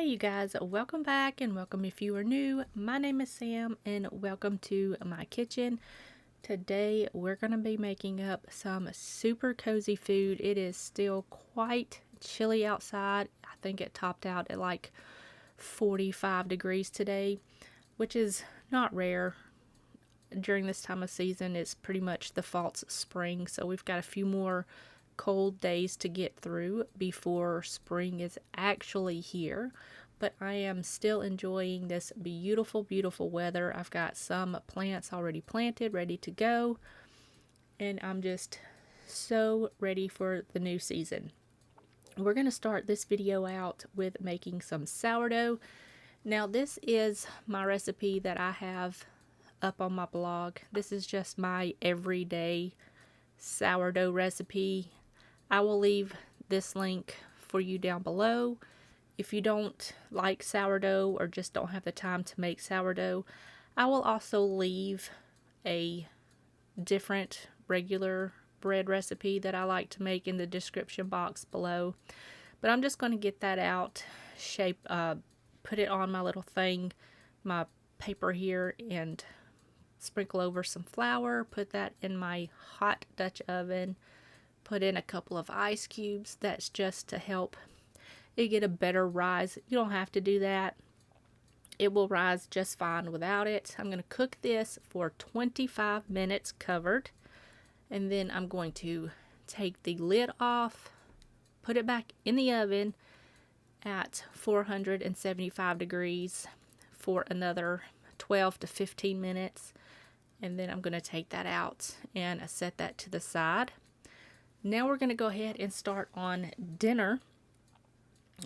Hey you guys, welcome back and welcome if you are new. My name is Sam and welcome to my kitchen. Today we're going to be making up some super cozy food. It is still quite chilly outside. I think it topped out at like 45 degrees today, which is not rare. During this time of season, it's pretty much the false spring, so we've got a few more cold days to get through before spring is actually here. But I am still enjoying this beautiful weather. I've got some plants already planted, ready to go, and I'm just so ready for the new season. We're going to start this video out with making some sourdough. Now this is my recipe that I have up on my blog. This is just my everyday sourdough recipe. I will leave this link for you down below. If you don't like sourdough or just don't have the time to make sourdough, I will also leave a different regular bread recipe that I like to make in the description box below. But I'm just going to get that out, put it on my little thing, my paper here, and sprinkle over some flour, put that in my hot Dutch oven, put in a couple of ice cubes. That's just to help it get a better rise. You don't have to do that. It will rise just fine without it. I'm going to cook this for 25 minutes covered, and then I'm going to take the lid off, put it back in the oven at 475 degrees for another 12 to 15 minutes. And then I'm going to take that out and set that to the side. Now we're going to go ahead and start on dinner.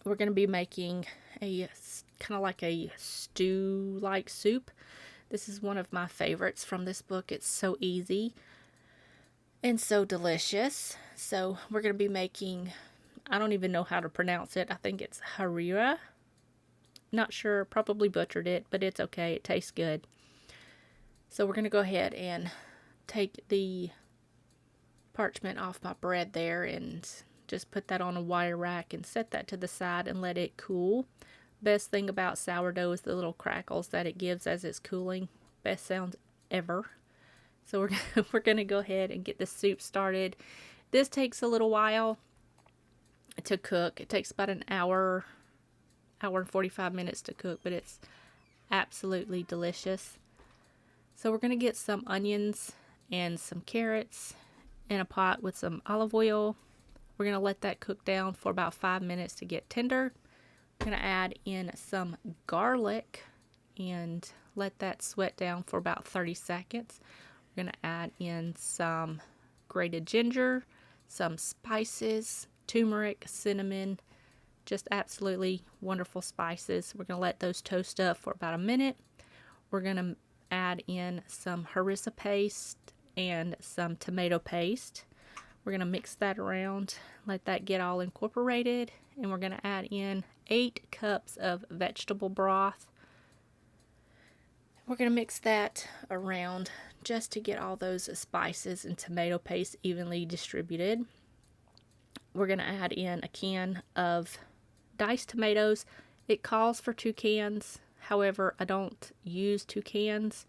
We're going to be making a kind of like a stew-like soup. This is one of my favorites from this book. It's so easy and so delicious. So we're going to be making, I don't even know how to pronounce it. I think it's Harira. Not sure, probably butchered it, but it's okay. It tastes good. So we're going to go ahead and take the parchment off my bread there and just put that on a wire rack and set that to the side and let it cool. Best thing about sourdough is the little crackles that it gives as it's cooling. Best sounds ever. So we're going to go ahead and get the soup started. This takes a little while to cook. It takes about an hour and 45 minutes to cook, but it's absolutely delicious. So we're going to get some onions and some carrots in a pot with some olive oil. We're going to let that cook down for about 5 minutes to get tender. We're going to add in some garlic and let that sweat down for about 30 seconds. We're going to add in some grated ginger, some spices, turmeric, cinnamon, just absolutely wonderful spices. We're going to let those toast up for about a minute. We're going to add in some harissa paste and some tomato paste. We're going to mix that around, let that get all incorporated, and we're going to add in 8 cups of vegetable broth. We're going to mix that around just to get all those spices and tomato paste evenly distributed. We're going to add in a can of diced tomatoes. It calls for 2 cans. However, I don't use 2 cans.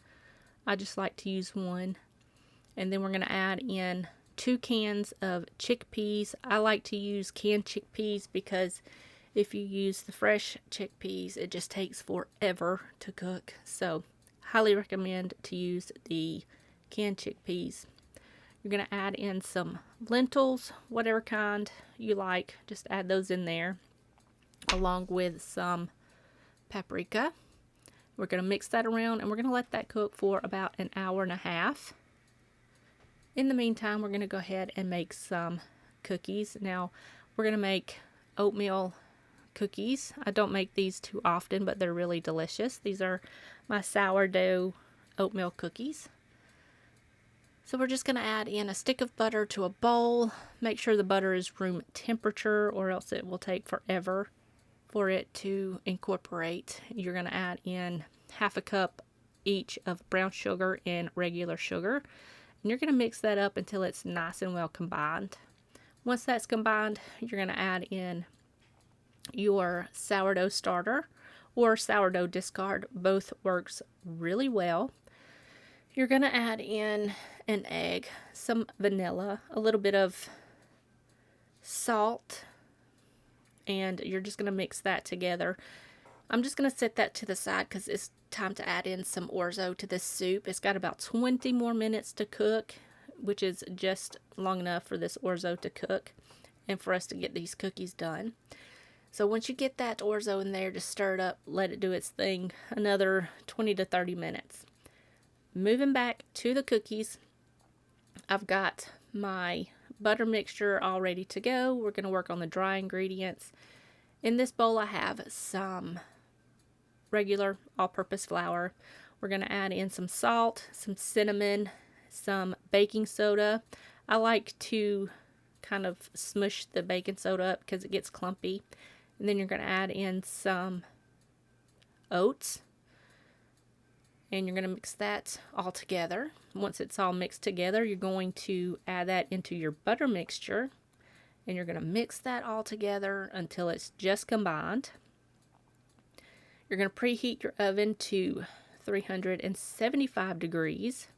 I just like to use 1. And then we're going to add in 2 cans of chickpeas. I like to use canned chickpeas because if you use the fresh chickpeas, it just takes forever to cook. So, highly recommend to use the canned chickpeas. You're going to add in some lentils, whatever kind you like. Just add those in there, along with some paprika. We're going to mix that around and we're going to let that cook for about an hour and a half. In the meantime, we're going to go ahead and make some cookies. Now, we're going to make oatmeal cookies. I don't make these too often, but they're really delicious. These are my sourdough oatmeal cookies. So we're just going to add in a stick of butter to a bowl. Make sure the butter is room temperature or else it will take forever for it to incorporate. You're going to add in half a cup each of brown sugar and regular sugar. And you're going to mix that up until it's nice and well combined. Once that's combined, you're going to add in your sourdough starter or sourdough discard. Both works really well. You're going to add in an egg, some vanilla, a little bit of salt, and you're just going to mix that together. I'm just going to set that to the side because it's time to add in some orzo to this soup. It's got about 20 more minutes to cook, which is just long enough for this orzo to cook and for us to get these cookies done. So once you get that orzo in there, just stir it up, let it do its thing, another 20 to 30 minutes. Moving back to the cookies, I've got my butter mixture all ready to go. We're going to work on the dry ingredients. In this bowl I have some regular all-purpose flour. We're going to add in some salt, some cinnamon, some baking soda. I like to kind of smush the baking soda up because it gets clumpy. And then you're going to add in some oats. And you're going to mix that all together. Once it's all mixed together, you're going to add that into your butter mixture. And you're going to mix that all together until it's just combined. You're going to preheat your oven to 375 degrees.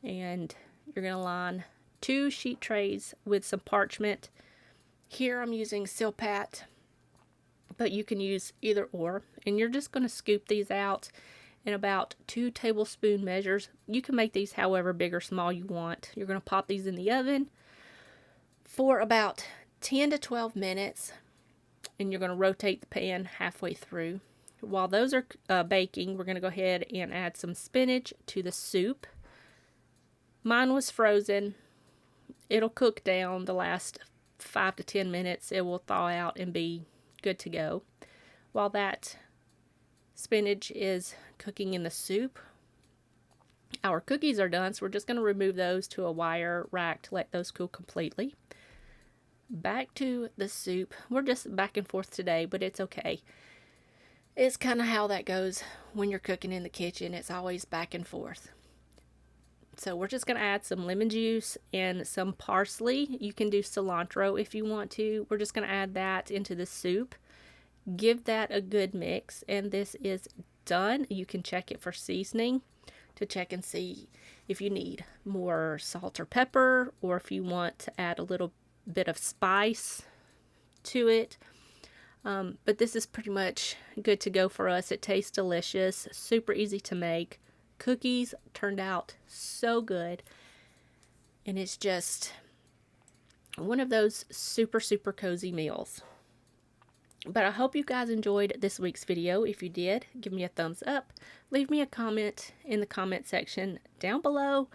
And you're going to line 2 sheet trays with some parchment. Here I'm using Silpat, but you can use either or. And you're just going to scoop these out in about 2 tablespoon measures. You can make these however big or small you want. You're going to pop these in the oven for about 10 to 12 minutes, and you're going to rotate the pan halfway through. While those are baking, we're going to go ahead and add some spinach to the soup. Mine was frozen. It'll cook down the last 5 to 10 minutes. It will thaw out and be good to go. While that spinach is cooking in the soup, our cookies are done, so we're just going to remove those to a wire rack to let those cool completely. Back to the soup. We're just back and forth today, but it's okay. It's kind of how that goes when you're cooking in the kitchen. It's always back and forth. So we're just going to add some lemon juice and some parsley. You can do cilantro if you want to. We're just going to add that into the soup. Give that a good mix, and this is done. You can check it for seasoning to check and see if you need more salt or pepper, or if you want to add a little bit of spice to it. But this is pretty much good to go for us. It tastes delicious, super easy to make. Cookies turned out so good, and it's just one of those super cozy meals. But I hope you guys enjoyed this week's video. If you did, give me a thumbs up. Leave me a comment in the comment section down below.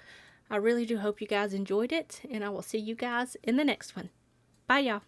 I really do hope you guys enjoyed it, and I will see you guys in the next one. Bye, y'all.